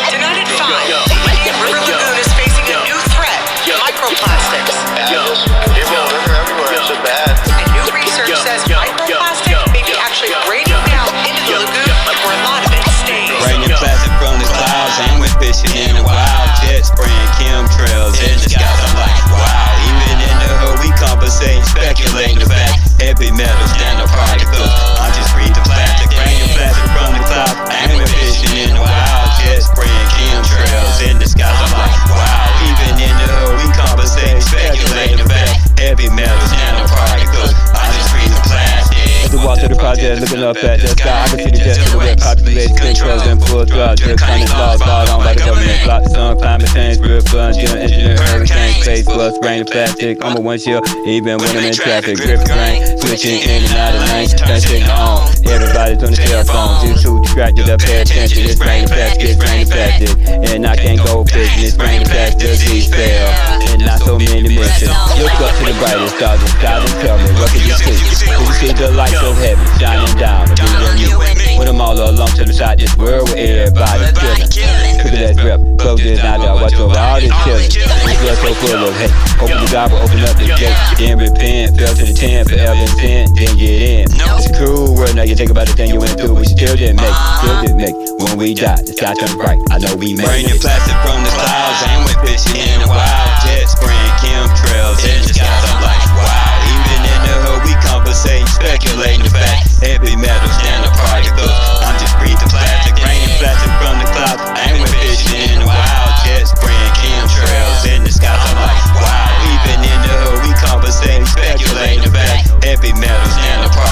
Tonight at 5, River Lagoon is facing a new threat, microplastics. People live everywhere, it's so bad. And new research says microplastic may be actually raining down into the lagoon where a lot of it stays. Raining plastic from the clouds, and we're fishing in the wild. Jet spraying chemtrails in the skies. I'm like, wow. Even in the hood, we conversating, speculating the fact. Heavy metals, nanoparticles. I'm just reading the plastic. Raining plastic from the clouds, and we're fishing in the wild. Jet spraying chemtrails in the skies. I'm like, wow. Even in the hood, we conversating, speculating the fact. Heavy metals, nanoparticles. I'm just reading the plastic. As we walk through the project, looking up at the sky, I can see the jet silhouette, populated controls in full drop. Just kind of laws bought on by the government. Block the sun, climate change, real fun, engineer, hurricane, space, plus rain, plastic. I'm a windshield, even when I'm in traffic. Gripping rain, switching in and out of lanes, touching on. Everybody's on the cell phone, just too distracted to pay attention. It's raining plastic, it's raining plastic, and I can't go fishing. It's raining plastic, disease fail, and not so many mentions. Look up to the brightest stars in the sky and tell me, what can you see? Can you see the light so heavy, shining down, and you with them all along to the side, this world with everybody killing. Look at that rep, close this now, y'all watch over all this killing. This world so full of hate, open the God, open up the gate, then repent, fell to the 10, forever in sin, then get in. It's a cruel world, now you think about the thing you went through, we still didn't make. When we die, the sky turns bright, I know we made it. Raining plastic from the clouds, and we're fishing in the wild. Jet spraying chemtrails in the skies. I'm like, wow. Even in the hood, we conversating, speculating the fact. Heavy metals, nanoparticles. I'm just breathing plastic. Raining plastic from the clouds, and we're fishing in the wild. Jet spraying chemtrails in the skies. I'm like, wow. Even in the hood, we conversating, speculating the fact. Heavy metals, nanoparticles.